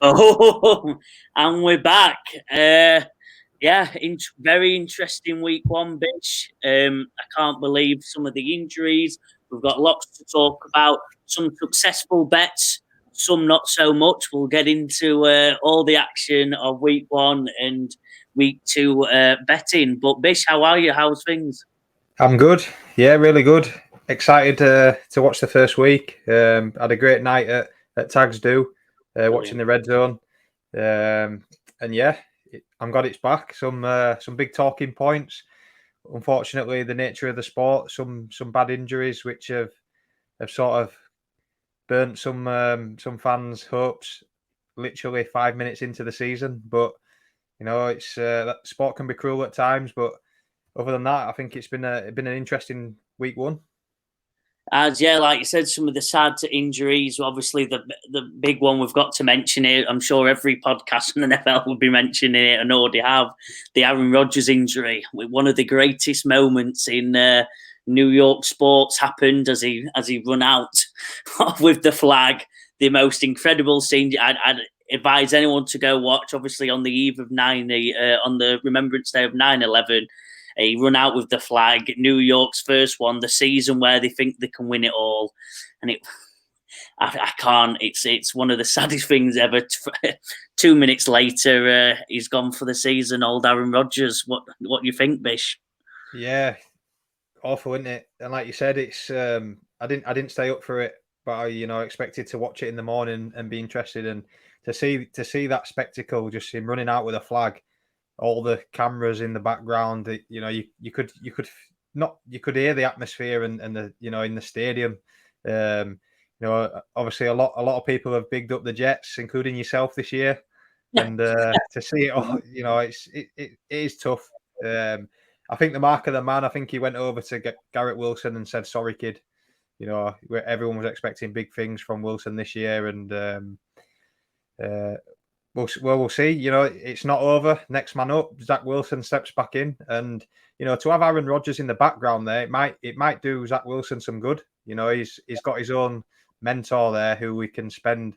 Oh, and we're back. Very interesting week one, Bish. I can't believe some of the injuries. We've got lots to talk about. Some successful bets, some not so much. We'll get into all the action of week one and week two betting. But Bish, how are you? How's things? I'm good. Yeah, really good. Excited to watch the first week. Had a great night at Tags Do, watching the Red Zone. And yeah, I'm glad it's back. Some big talking points. Unfortunately, the nature of the sport, some bad injuries which have sort of burnt some fans' hopes. Literally 5 minutes into the season, but it's that sport can be cruel at times. But other than that, I think it's been an interesting week one. As like you said, some of the sad injuries. Obviously, the big one we've got to mention it. I'm sure every podcast in the NFL will be mentioning it, and already have the Aaron Rodgers injury. One of the greatest moments in New York sports happened as he run out with the flag. The most incredible scene. I'd advise anyone to go watch. Obviously, on the eve of on the Remembrance Day of 9/11. He run out with the flag, New York's first one, the season where they think they can win it all, and I can't. It's one of the saddest things ever. 2 minutes later, he's gone for the season. Old Aaron Rodgers. What do you think, Bish? Yeah, awful, isn't it? And like you said, it's I didn't stay up for it, but I expected to watch it in the morning and be interested, and to see that spectacle, just him running out with a flag, all the cameras in the background. You could hear the atmosphere and the in the stadium. Obviously a lot of people have bigged up the Jets, including yourself this year, and to see it all, it is tough. I think the mark of the man. I think he went over to Garrett Wilson and said, "Sorry, kid." Everyone was expecting big things from Wilson this year, and we'll see. It's not over. Next man up, Zach Wilson steps back in, and to have Aaron Rodgers in the background there, it might do Zach Wilson some good. He's got his own mentor there who we can spend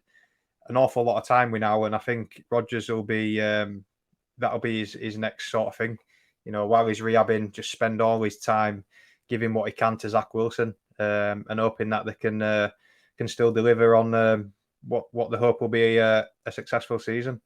an awful lot of time with now, and I think Rodgers will be that'll be his next sort of thing. While he's rehabbing, just spend all his time giving what he can to Zach Wilson, and hoping that they can still deliver on what the hope will be a successful season.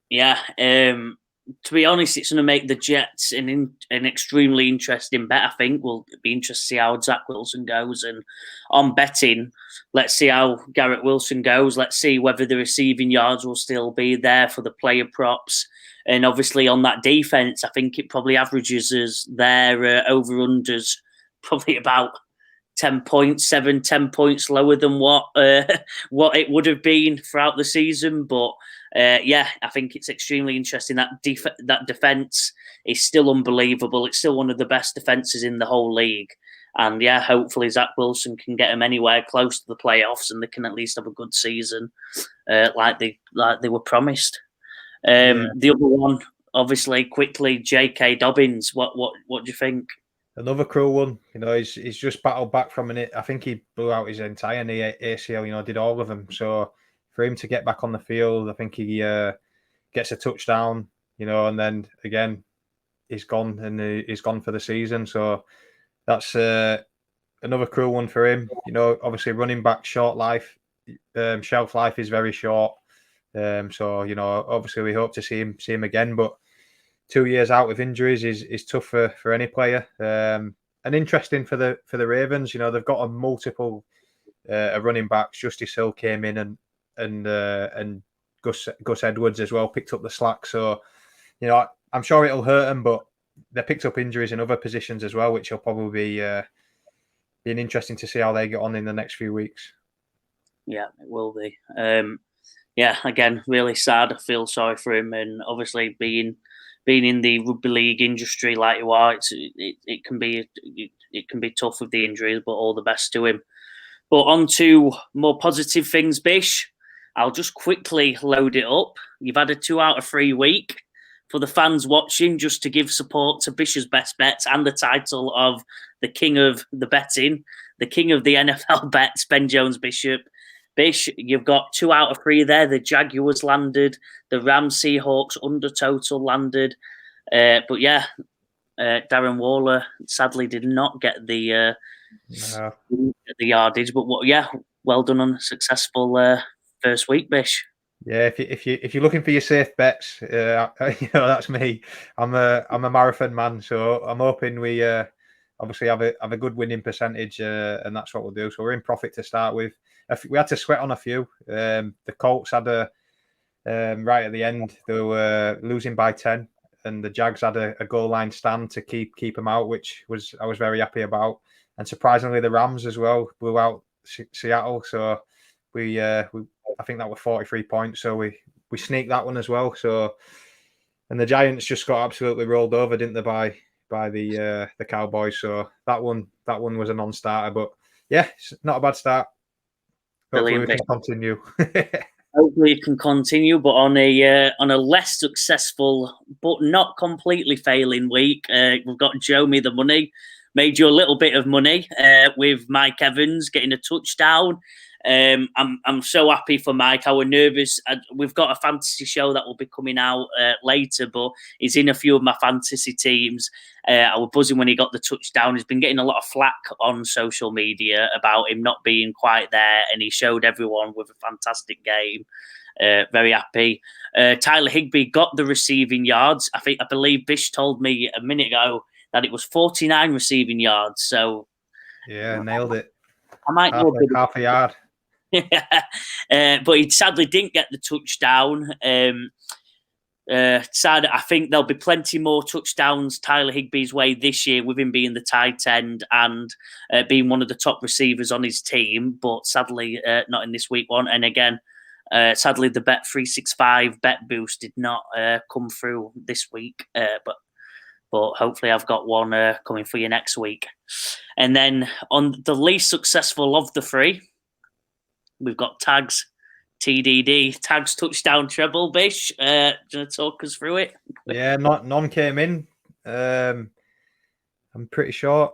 Yeah, to be honest, it's going to make the Jets an extremely interesting bet. I think we'll be interested to see how Zach Wilson goes. And on betting, let's see how Garrett Wilson goes. Let's see whether the receiving yards will still be there for the player props. And obviously on that defense, I think it probably averages as their over-unders probably about 10 points, 10 points lower than what it would have been throughout the season. But I think it's extremely interesting. That defense is still unbelievable. It's still one of the best defenses in the whole league. And hopefully Zach Wilson can get them anywhere close to the playoffs, and they can at least have a good season, like they were promised. The other one, obviously, quickly, J.K. Dobbins. What do you think? Another cruel one. He's just battled back from it. I think he blew out his entire knee ACL. Did all of them. So for him to get back on the field, I think he gets a touchdown. And then again, he's gone, and he's gone for the season. So that's another cruel one for him. Obviously running back, short life, shelf life is very short. So obviously we hope to see him again, but 2 years out with injuries is tough for any player. And interesting for the Ravens. They've got a multiple running backs. Justice Hill came in, and Gus Edwards as well picked up the slack. So I'm sure it'll hurt them, but they picked up injuries in other positions as well, which will probably be being interesting to see how they get on in the next few weeks. Yeah, it will be. Again, really sad. I feel sorry for him, and obviously being in the rugby league industry like you are, it can be tough with the injuries, but all the best to him. But on to more positive things, Bish. I'll just quickly load it up. You've had a 2 out of 3 week. For the fans watching, just to give support to Bish's best bets and the title of the king of the betting, the king of the NFL bets, Ben Jones Bishop. Bish, you've got 2 out of 3 there. The Jaguars landed, the Rams, Seahawks under total landed. But yeah, Darren Waller sadly did not get the yardage. But well done on a successful first week, Bish. Yeah, if you're looking for your safe bets, that's me. I'm a marathon man, so I'm hoping we obviously have a good winning percentage, and that's what we'll do. So we're in profit to start with. We had to sweat on a few. The Colts had a right at the end. They were losing by 10, and the Jags had a goal line stand to keep them out, which I was very happy about. And surprisingly, the Rams as well blew out Seattle. So we I think that were 43 points. So we sneaked that one as well. So, and the Giants just got absolutely rolled over, didn't they, by the Cowboys? So that one was a non-starter. But yeah, it's not a bad start. Hopefully we can continue. Hopefully it can continue, but on a less successful but not completely failing week, we've got Joe Me the Money. Made you a little bit of money with Mike Evans getting a touchdown. I'm so happy for Mike. I was nervous. We've got a fantasy show that will be coming out later, but he's in a few of my fantasy teams. I was buzzing when he got the touchdown. He's been getting a lot of flack on social media about him not being quite there, and he showed everyone with a fantastic game. Very happy. Tyler Higbee got the receiving yards. I believe Bish told me a minute ago that it was 49 receiving yards. So yeah, nailed it. I might half a yard. But he sadly didn't get the touchdown. Sad. I think there'll be plenty more touchdowns Tyler Higbee's way this year, with him being the tight end and being one of the top receivers on his team. But sadly, not in this week one. And again, sadly, the Bet365 bet boost did not come through this week. But hopefully I've got one coming for you next week. And then on the least successful of the 3, we've got Tags TDD, Tags touchdown treble. Bish, do you want to talk us through it? Yeah, none came in. I'm pretty sure.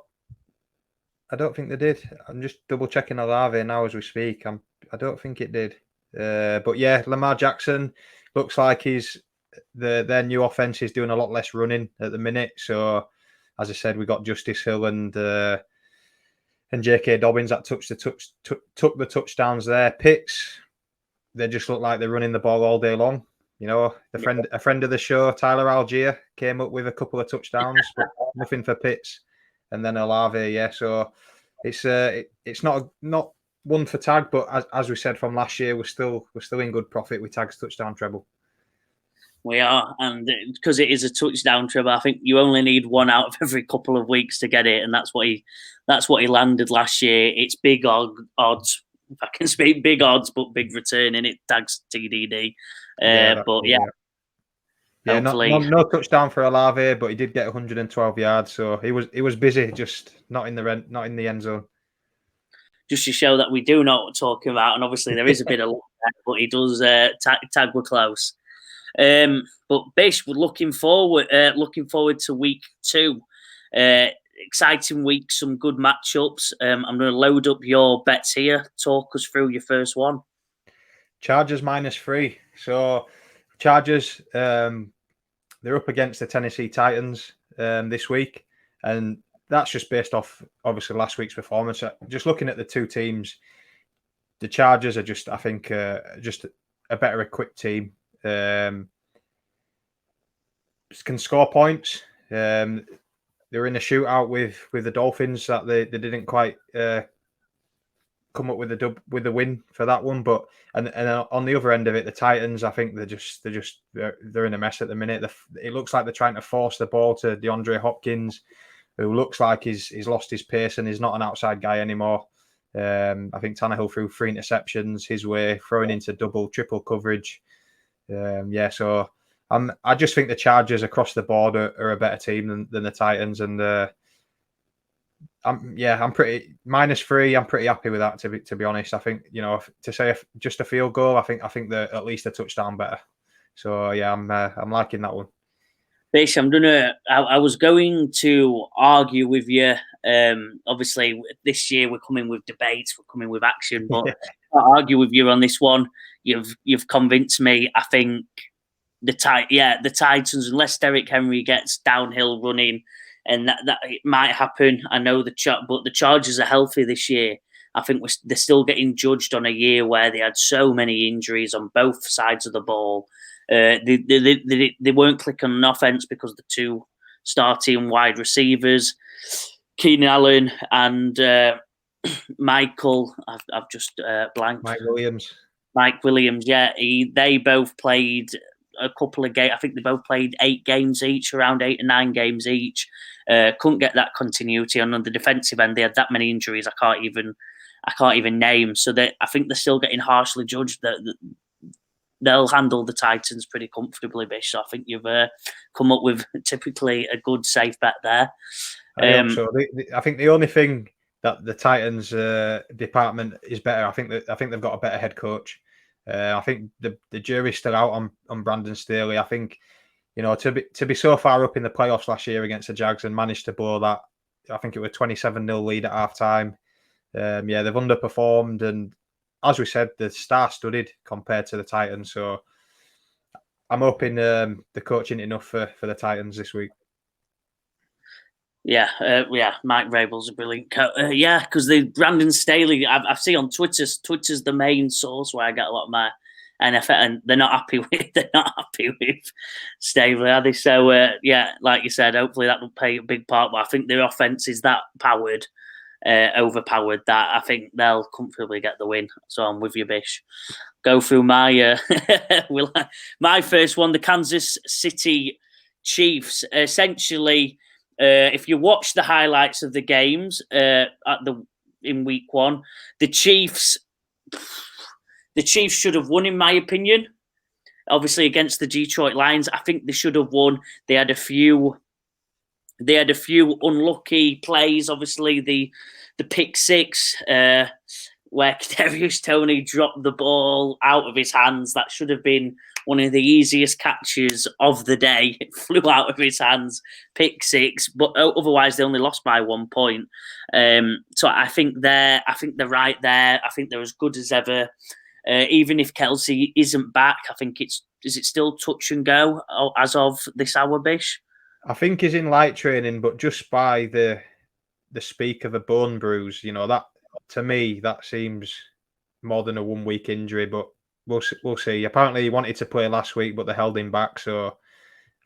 I don't think they did. I'm just double checking Olave now as we speak. I don't think it did. But yeah, Lamar Jackson looks like their new offense is doing a lot less running at the minute. So, as I said, we got Justice Hill and J.K. Dobbins that took the touchdowns there. Pitts, they just look like they're running the ball all day long. You know, a friend of the show, Tyler Algier, came up with a couple of touchdowns, but nothing for Pitts. And then Olave, yeah. So it's not one for Tag, but as we said from last year, we're still in good profit with Tag's touchdown treble. We are, and because it is a touchdown treble, I think you only need one out of every couple of weeks to get it, and that's what he landed last year. It's big odds, if I can speak, big odds, but big return in it. Tags TDD, no touchdown for Olave, but he did get 112 yards, so he was busy, just not in the end zone. Just to show that we do know what we're talking about, and obviously there is a bit of luck there, but he does tag were close. But Bish, we're looking forward to week 2. Exciting week, some good matchups. I'm going to load up your bets here. Talk us through your first one. Chargers -3. So Chargers, they're up against the Tennessee Titans this week, and that's just based off obviously last week's performance. Just looking at the two teams, the Chargers are just, I think, just a better equipped team. Can score points. They were in a shootout with the Dolphins that they didn't quite come up with the win for that one. But and on the other end of it, the Titans, I think they're in a mess at the minute. It looks like they're trying to force the ball to DeAndre Hopkins, who looks like he's lost his pace and he's not an outside guy anymore. I think Tannehill threw 3 interceptions his way, throwing into double, triple coverage. So I just think the Chargers across the board are a better team than the Titans, and I'm pretty -3. I'm pretty happy with that, to be honest. I think, you know, to say just a field goal, I think they're at least a touchdown better. So yeah, I'm liking that one. Bish, I was going to argue with you. Obviously, this year we're coming with debates, we're coming with action, but can't argue with you on this one. You've convinced me. I think the Titans, unless Derrick Henry gets downhill running, and that it might happen. I know but the Chargers are healthy this year. I think they're still getting judged on a year where they had so many injuries on both sides of the ball. They weren't clicking on offense because the two starting wide receivers, Keenan Allen and Michael. I've just blanked. Mike Williams. Yeah, they both played a couple of games. I think they both played 8 games each, around 8 or 9 games each. Couldn't get that continuity. And on the defensive end, they had that many injuries. I can't even name. So I think they're still getting harshly judged. That they'll handle the Titans pretty comfortably, Bish. So I think you've come up with typically a good safe bet there. I hope so. I think the only thing that the Titans department is better. I think they've got a better head coach. I think the jury's still out on Brandon Staley. I think, to be so far up in the playoffs last year against the Jags and managed to blow that, I think it was 27-0 lead at half time. They've underperformed, and as we said, the star-studded compared to the Titans. So I'm hoping the coaching enough for the Titans this week. Yeah, Mike Vrabel's a brilliant coach. Because the Brandon Staley, I've seen on Twitter's the main source where I get a lot of my NFL, and they're not happy with Staley, are they? So like you said, hopefully that will play a big part. But I think their offense is that overpowered that I think they'll comfortably get the win. So I'm with you, Bish. Go through my my first one, the Kansas City Chiefs. Essentially, if you watch the highlights of the games in week 1, the Chiefs should have won, in my opinion. Obviously, against the Detroit Lions, I think they should have won. They had a few unlucky plays. Obviously, the pick six where Kadarius Toney dropped the ball out of his hands. That should have been one of the easiest catches of the day. It flew out of his hands, pick six. But otherwise, they only lost by 1 point. So I think they're right there. I think they're as good as ever. Even if Kelsey isn't back, I think is it still touch and go as of this hour, Bish? I think he's in light training, but just by the speak of a bone bruise, that to me that seems more than a 1 week injury. But we'll see. Apparently, he wanted to play last week, but they held him back. So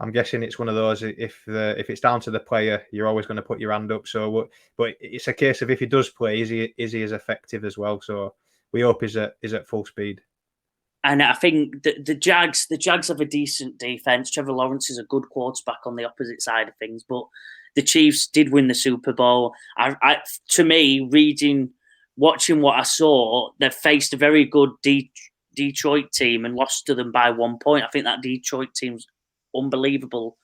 I'm guessing it's one of those. If it's down to the player, you're always going to put your hand up. So, but it's a case of if he does play, is he as effective as well? So we hope he's at full speed. And I think the Jags have a decent defense. Trevor Lawrence is a good quarterback on the opposite side of things, but the Chiefs did win the Super Bowl. To me, watching what I saw, they've faced a very good Detroit team and lost to them by 1 point. I think that Detroit team's unbelievable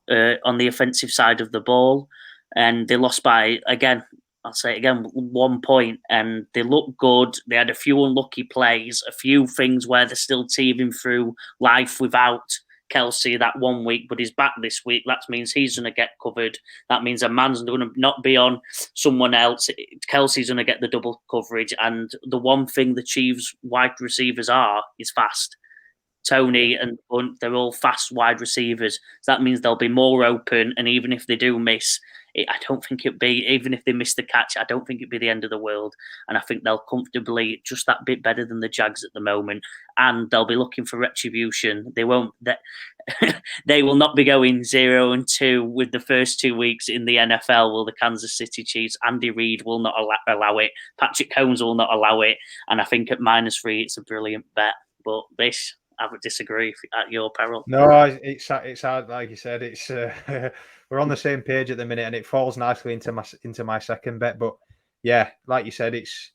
on the offensive side of the ball, and they lost by, again, I'll say it again, 1 point, and they look good. They had a few unlucky plays, a few things where they're still teething through life without Kelsey that 1 week, but he's back this week. That means he's going to get covered. That means a man's going to not be on someone else. Kelsey's going to get the double coverage, and the one thing the Chiefs wide receivers is fast. Toney and Punt, they're all fast wide receivers. So that means they'll be more open, and even if they do miss, I don't think it'd be, even if they miss the catch, I don't think it'd be the end of the world. And I think they'll comfortably just that bit better than the Jags at the moment. And they'll be looking for retribution. They won't. They will not be going 0-2 with the first 2 weeks in the NFL. Will the Kansas City Chiefs? Andy Reid will not allow it. Patrick Holmes will not allow it. And I think at -3, it's a brilliant bet. But this, I would disagree at your peril. No, it's hard. Like you said, it's we're on the same page at the minute, and it falls nicely into my second bet. But yeah, like you said, it's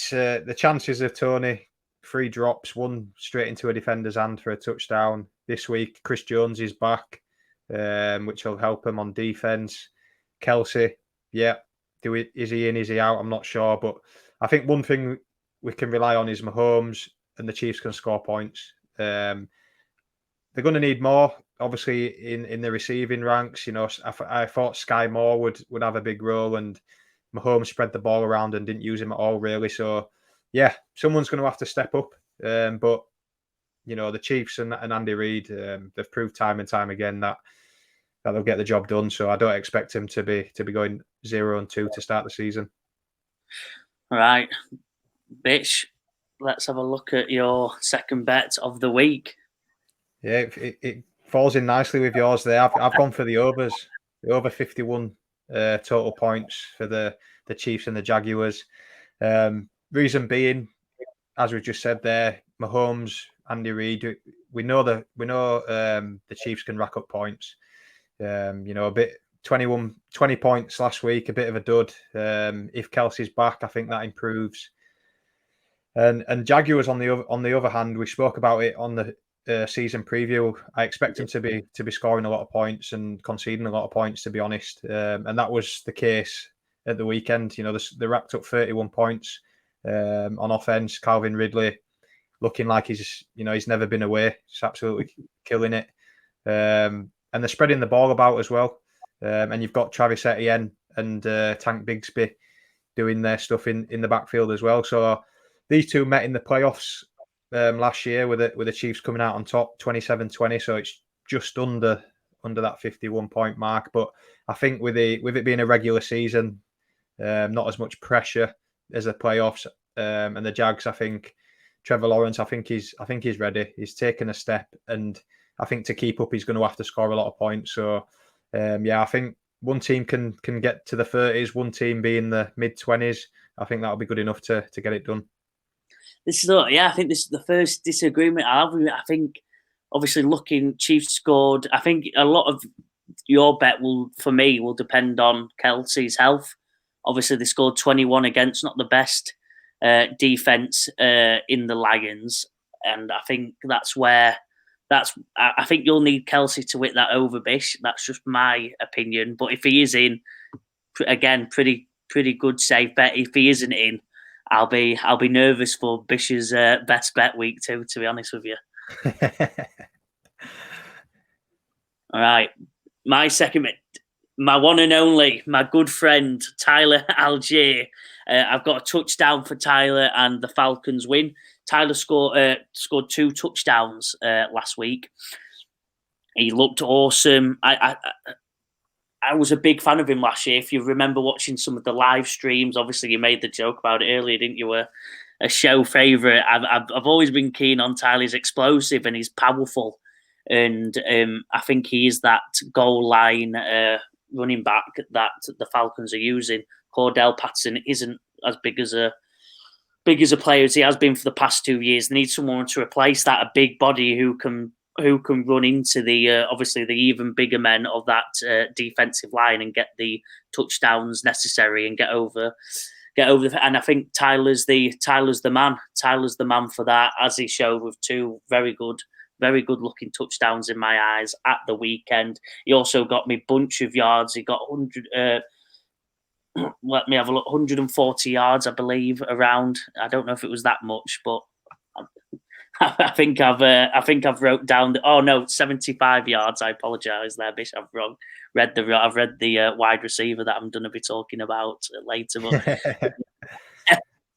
the chances of Toney 3 drops, 1 straight into a defender's hand for a touchdown this week. Chris Jones is back, which will help him on defense. Kelsey, is he in? Is he out? I'm not sure, but I think one thing we can rely on is Mahomes, and the Chiefs can score points. They're going to need more, obviously, in the receiving ranks. I thought Sky Moore would have a big role, and Mahomes spread the ball around and didn't use him at all, really. So yeah, someone's going to have to step up. But the Chiefs and Andy Reid, they've proved time and time again that they'll get the job done. So I don't expect him to be going 0-2 to start the season. All right, bitch. Let's have a look at your second bet of the week. Yeah, it falls in nicely with yours there. I've gone for the overs, the over 51 total points for the Chiefs and the Jaguars. Reason being, as we just said there, Mahomes, Andy Reid. We know the Chiefs can rack up points. A bit 20 points last week, a bit of a dud. If Kelsey's back, I think that improves. And Jaguars on the other hand, we spoke about it on the season preview. I expect them to be scoring a lot of points and conceding a lot of points, to be honest. And that was the case at the weekend. They racked up 31 points on offense. Calvin Ridley looking like he's never been away. He's absolutely killing it. And they're spreading the ball about as well. And you've got Travis Etienne and Tank Bigsby doing their stuff in the backfield as well. So these two met in the playoffs last year with the Chiefs coming out on top 27-20. So it's just under that 51 point mark. But I think with it being a regular season, not as much pressure as the playoffs, and the Jags, I think Trevor Lawrence, I think he's ready. He's taken a step, and I think to keep up, he's going to have to score a lot of points. So I think one team can get to the 30s, one team be in the mid 20s. I think that'll be good enough to get it done. I think this is the first disagreement I have with it. I think, obviously, looking, Chiefs scored. I think a lot of your bet will depend on Kelsey's health. Obviously, they scored 21 against not the best defense in the Lions, and I think I think you'll need Kelsey to hit that over Bish. That's just my opinion. But if he is in, again, pretty good safe bet. If he isn't in, I'll be nervous for Bish's best bet week too, to be honest with you. All right, my second bet, my one and only, my good friend Tyler Algier. I've got a touchdown for Tyler and the Falcons win. Tyler scored 2 touchdowns last week. He looked awesome. I was a big fan of him last year. If you remember watching some of the live streams, obviously you made the joke about it earlier, didn't you? A show favourite. I've always been keen on Tyler. He's explosive and he's powerful, and I think he is that goal line running back that the Falcons are using. Cordell Patterson isn't as big as a player as he has been for the past 2 years. They need someone to replace that, a big body who can run into the obviously the even bigger men of that defensive line and get the touchdowns necessary and get over and I think Tyler's the man. Tyler's the man for that, as he showed with 2 very good looking touchdowns in my eyes at the weekend. He also got me a bunch of yards. He got 100 let me have a look, 140 yards, I believe, around. I don't know if it was that much, but I think I've wrote down. 75 yards. I apologise there, Bish. I've wrong. I've read the wide receiver that I'm going to be talking about later, but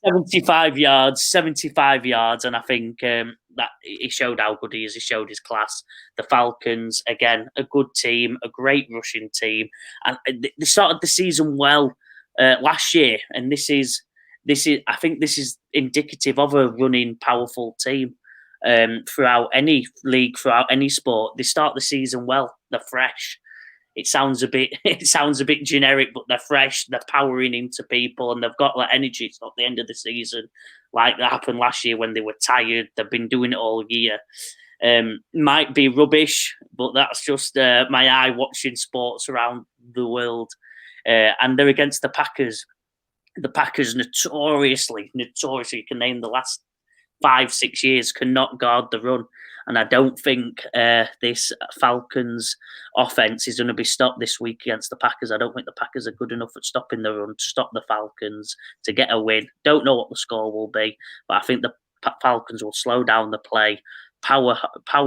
75 yards, and I think that he showed how good he is. He showed his class. The Falcons, again, a good team, a great rushing team, and they started the season well last year, and this is I think this is indicative of a running, powerful team. Throughout any league, throughout any sport, they start the season well. They're fresh. It sounds a bit generic, but they're fresh. They're powering into people, and they've got that energy. It's not the end of the season like that happened last year when they were tired. They've been doing it all year. Might be rubbish, but that's just my eye watching sports around the world. And they're against the Packers. The Packers notoriously, you can name the last 5-6 years, cannot guard the run. And I don't think this Falcons offense is going to be stopped this week against the Packers. I don't think the Packers are good enough at stopping the run to stop the Falcons to get a win. Don't know what the score will be, but I think the Falcons will slow down the play, power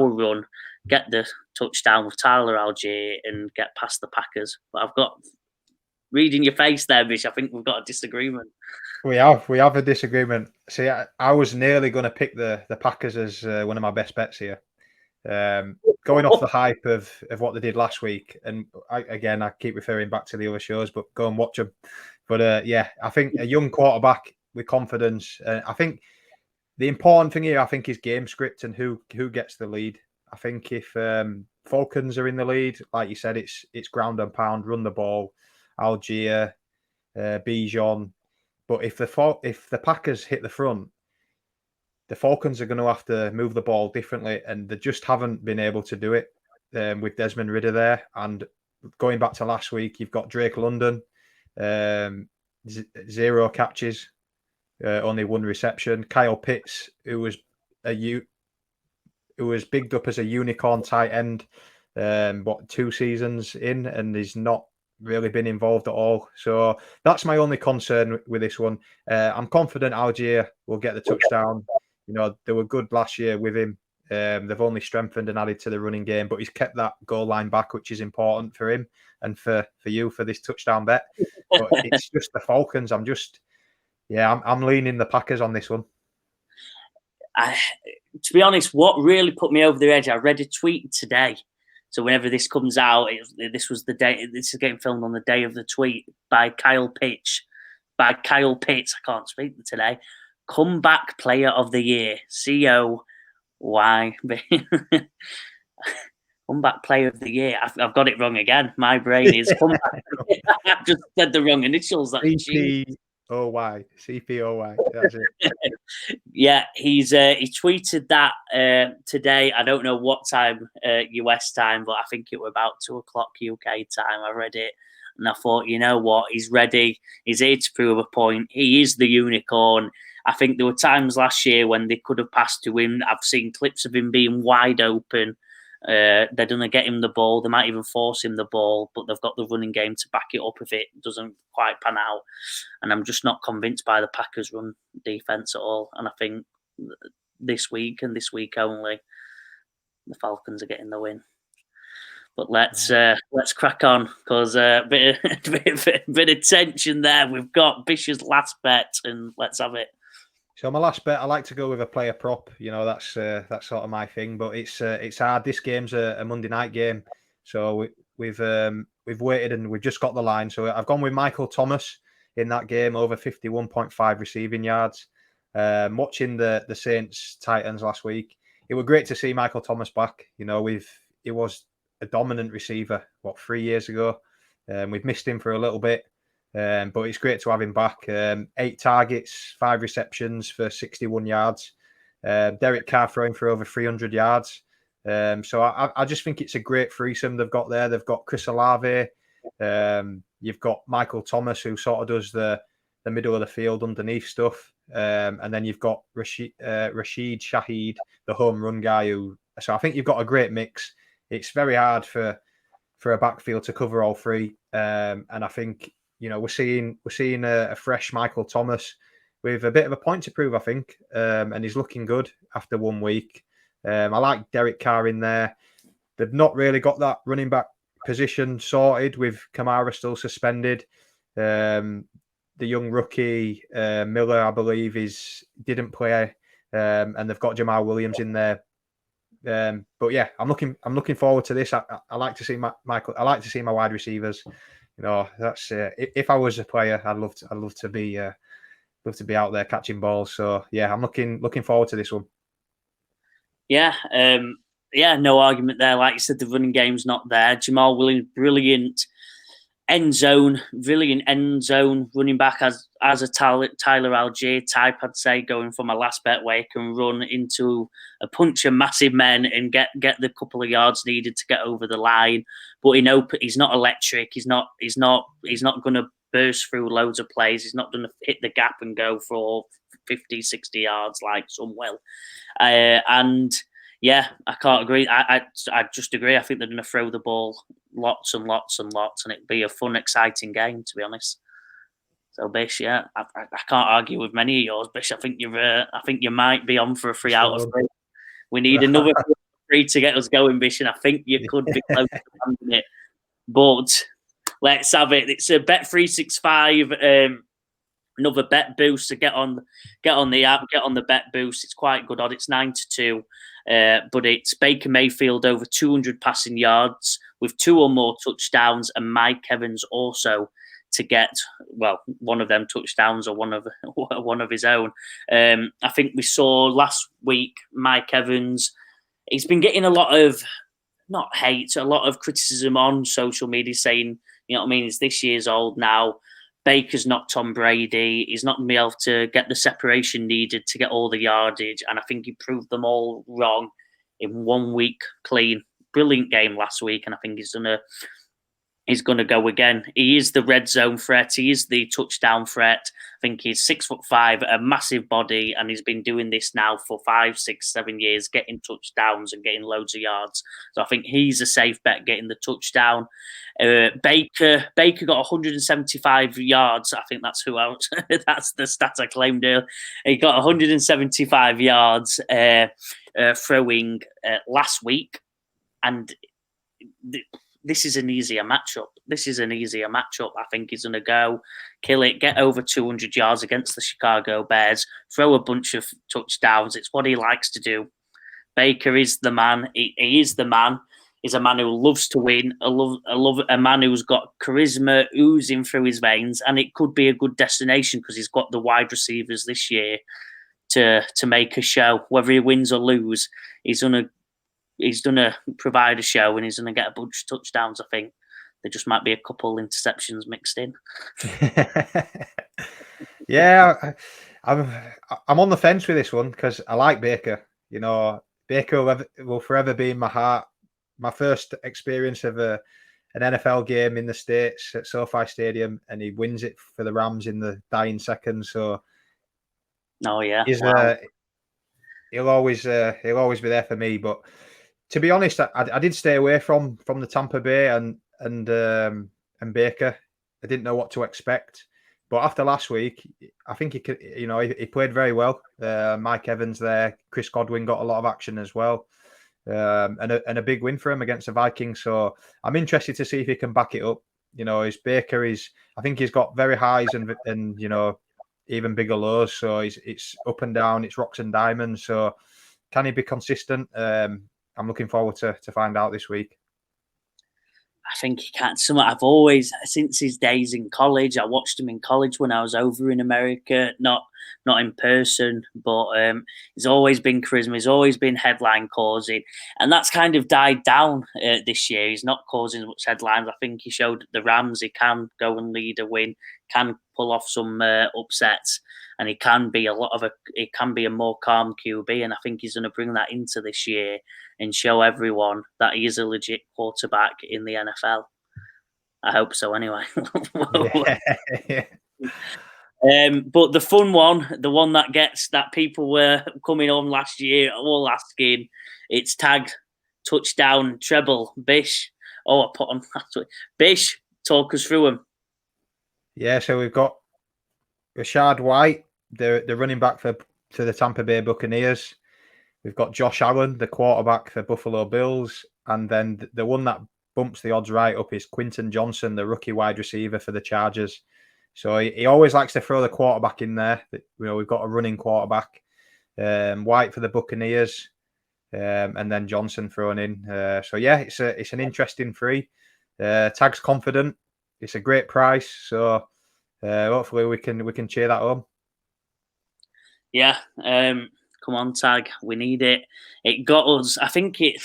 run, get the touchdown with Tyler Algier and get past the Packers. But I've got reading your face there, Bish. I think we've got a disagreement. We have a disagreement. See, I was nearly going to pick the Packers as one of my best bets here. Going off the hype of what they did last week, and I keep referring back to the other shows, but go and watch them. But yeah, I think a young quarterback with confidence. I think the important thing here, I think, is game script and who gets the lead. I think if Falcons are in the lead, like you said, it's ground and pound, run the ball, Algier, Bijan. But if the Packers hit the front, the Falcons are going to have to move the ball differently, and they just haven't been able to do it with Desmond Ridder there. And going back to last week, you've got Drake London, 0 catches, only 1 reception. Kyle Pitts, who was bigged up as a unicorn tight end, 2 seasons in, and he's not really been involved at all. So that's my only concern with this one. I'm confident Algier will get the touchdown. You know, they were good last year with him. They've only strengthened and added to the running game, but he's kept that goal line back, which is important for him and for you for this touchdown bet. But it's just the Falcons. I'm leaning the Packers on this one. To be honest, what really put me over the edge, I read a tweet today. So whenever this comes out, this was the day. This is getting filmed on the day of the tweet by Kyle Pitts. I can't speak today. Comeback Player of the Year, COY. Comeback Player of the Year. I've got it wrong again. My brain is comeback. I've just said the wrong initials. CPOY. That's it. Yeah, he tweeted that today. I don't know what time US time, but I think it was about 2:00 UK time. I read it and I thought, you know what? He's ready. He's here to prove a point. He is the unicorn. I think there were times last year when they could have passed to him. I've seen clips of him being wide open. They're going to get him the ball. They might even force him the ball, but they've got the running game to back it up if it doesn't quite pan out. And I'm just not convinced by the Packers' run defense at all. And I think this week and this week only, the Falcons are getting the win. But let's crack on, because a bit of tension there. We've got Bish's last bet, and let's have it. So my last bet, I like to go with a player prop. You know, that's sort of my thing. But it's hard. This game's a Monday night game, so we've waited and we've just got the line. So I've gone with Michael Thomas in that game, over 51.5 receiving yards. Watching the Saints Titans last week, it was great to see Michael Thomas back. You know, he was a dominant receiver 3 years ago. We've missed him for a little bit. But it's great to have him back. 8 targets, 5 receptions for 61 yards. Derek Carr throwing for over 300 yards. So I just think it's a great threesome they've got there. They've got Chris Olave. You've got Michael Thomas, who sort of does the middle of the field underneath stuff. And then you've got Rashid Shaheed, the home run guy. So I think you've got a great mix. It's very hard for a backfield to cover all 3. And I think, you know, we're seeing a fresh Michael Thomas with a bit of a point to prove, I think, and he's looking good after 1 week. I like Derek Carr in there. They've not really got that running back position sorted with Kamara still suspended. The young rookie Miller, I believe, didn't play, and they've got Jamal Williams in there. But yeah, I'm looking forward to this. I like to see Michael. I like to see my wide receivers. You know, that's if I was a player, I'd love to be out there catching balls. So yeah, I'm looking forward to this one. Yeah, no argument there. Like you said, the running game's not there. Jamal Williams, brilliant end zone running back as a Tyler Algier type, I'd say, going for my last bet, where he can run into a bunch of massive men and get the couple of yards needed to get over the line. But he's not electric. He's not going to burst through loads of plays. He's not going to hit the gap and go for 50, 60 yards like some will. And yeah, I can't agree. I just agree. I think they're going to throw the ball lots and lots and lots, and it'd be a fun, exciting game, to be honest. So, Bish, yeah, I can't argue with many of yours, Bish. I think you might be on for a 3 out of 3. We need another 3 to get us going, Bish, and I think you could be close to landing it. But Let's have it. It's a Bet365. Another bet boost. So get on the app, get on the bet boost. It's quite good odd. It's 9-2. But it's Baker Mayfield over 200 passing yards with 2 or more touchdowns, and Mike Evans also to get one of them touchdowns or one of his own. I think we saw last week Mike Evans. He's been getting a lot of not hate, a lot of criticism on social media, saying, you know what I mean, he's this year's old now. Baker's not Tom Brady. He's not going to be able to get the separation needed to get all the yardage. And I think he proved them all wrong in 1 week clean. Brilliant game last week. And I think he's going to go again. He is the red zone threat. He is the touchdown threat. I think he's 6'5", a massive body, and he's been doing this now for 5, 6, 7 years, getting touchdowns and getting loads of yards. So I think he's a safe bet getting the touchdown. Baker got 175 yards. I think that's who else. That's the stat I claimed earlier. He got 175 yards throwing last week, and this is an easier matchup. I think he's going to go kill it, get over 200 yards against the Chicago Bears, throw a bunch of touchdowns. It's what he likes to do. Baker is the man. He is the man. He's a man who loves to win. A man who's got charisma oozing through his veins, and it could be a good destination because he's got the wide receivers this year to make a show. Whether he wins or lose, he's going to provide a show, and he's going to get a bunch of touchdowns, I think. There just might be a couple interceptions mixed in. Yeah, I'm on the fence with this one because I like Baker. You know, Baker will forever be in my heart. My first experience of an NFL game in the States at SoFi Stadium, and he wins it for the Rams in the dying seconds. So, oh yeah, he'll always be there for me. But to be honest, I did stay away from the Tampa Bay and Baker. I didn't know what to expect, but after last week, I think he played very well. Mike Evans there, Chris Godwin got a lot of action as well, and a big win for him against the Vikings. So I'm interested to see if he can back it up. You know, I think he's got very highs and even bigger lows. So it's up and down, it's rocks and diamonds. So can he be consistent? I'm looking forward to find out this week. I think he can't. I've always, since his days in college, I watched him in college when I was over in America, not in person, but he's always been charisma. He's always been headline causing, and that's kind of died down this year. He's not causing much headlines. I think he showed the Rams he can go and lead a win, can pull off some upsets, and he can be a more calm QB. And I think he's going to bring that into this year and show everyone that he is a legit quarterback in the NFL. I hope so, anyway. Yeah. But the fun one, the one that people were coming on last year, all asking, it's tag, touchdown, treble, Bish. Oh, I put on Bish. Talk us through them. Yeah, so we've got Rashad White, the running back for the Tampa Bay Buccaneers. We've got Josh Allen, the quarterback for Buffalo Bills. And then the one that bumps the odds right up is Quinton Johnson, the rookie wide receiver for the Chargers. So he always likes to throw the quarterback in there. We've got a running quarterback. White for the Buccaneers. And then Johnson thrown in. So yeah, it's an interesting three. Tag's confident. It's a great price. So hopefully we can cheer that home. Yeah. Come on, Tag. We need it. It got us. I think it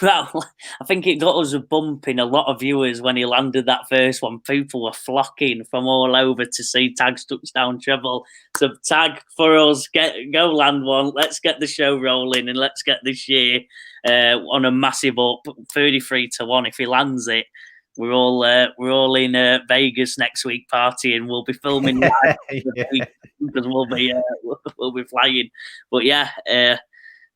got us a bump in a lot of viewers when he landed that first one. People were flocking from all over to see Tag's touchdown treble. So Tag for us, go land one. Let's get the show rolling and let's get this year on a massive up, 33-1. If he lands it, we're all in Vegas next week partying. We'll be filming live because we'll be flying. But yeah,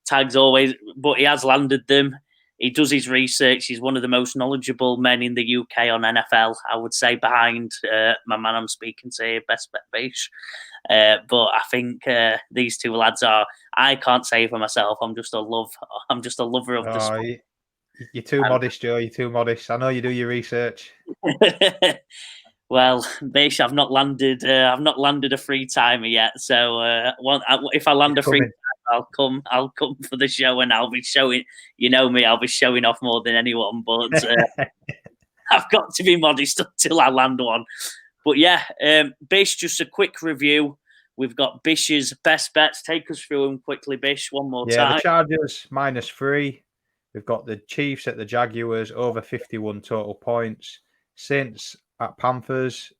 Tag's always, but he has landed them. He does his research. He's one of the most knowledgeable men in the UK on NFL, I would say, behind my man I'm speaking to here, Best Bet Beach. But I think these two lads are. I can't say for myself. I'm just a lover of the sport. You're too modest, Joe. You're too modest. I know you do your research. Well, Bish, I've not landed. I've not landed a free timer yet. So if I land a free timer, I'll come for the show, and I'll be showing. You know me, I'll be showing off more than anyone. But I've got to be modest until I land one. But yeah, Bish, just a quick review. We've got Bish's best bets. Take us through them quickly, Bish, one more time. The Chargers -3. We've got the Chiefs at the Jaguars over 51 total points. Saints at Panthers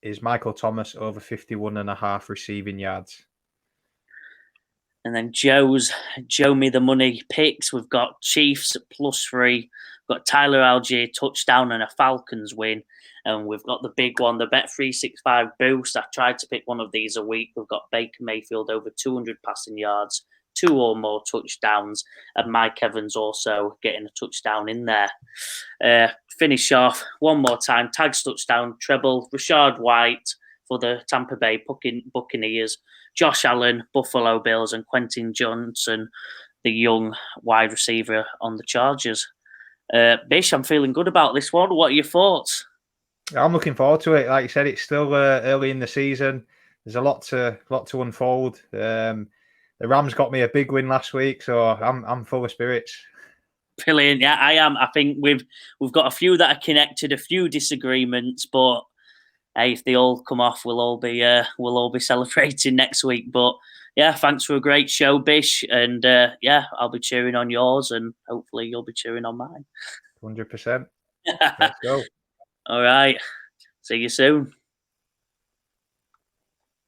is Michael Thomas over 51.5 receiving yards. And then Joe's Joe Me the Money picks. We've got Chiefs +3. We've got Tyler Algier touchdown and a Falcons win. And we've got the big one, the Bet365 boost. I tried to pick one of these a week. We've got Baker Mayfield over 200 passing yards, 2 or more touchdowns, and Mike Evans also getting a touchdown in there. Finish off one more time. Tags touchdown, treble, Rashad White for the Tampa Bay Buccaneers, Josh Allen, Buffalo Bills, and Quentin Johnson, the young wide receiver on the Chargers. Bish, I'm feeling good about this one. What are your thoughts? I'm looking forward to it. Like you said, it's still early in the season. There's a lot to unfold. The Rams got me a big win last week, so I'm full of spirits. Brilliant. Yeah, I am. I think we've got a few that are connected, a few disagreements, but hey, if they all come off, we'll all be celebrating next week. But yeah, thanks for a great show, Bish, and yeah, I'll be cheering on yours, and hopefully you'll be cheering on mine. 100%. Let's go. All right. See you soon.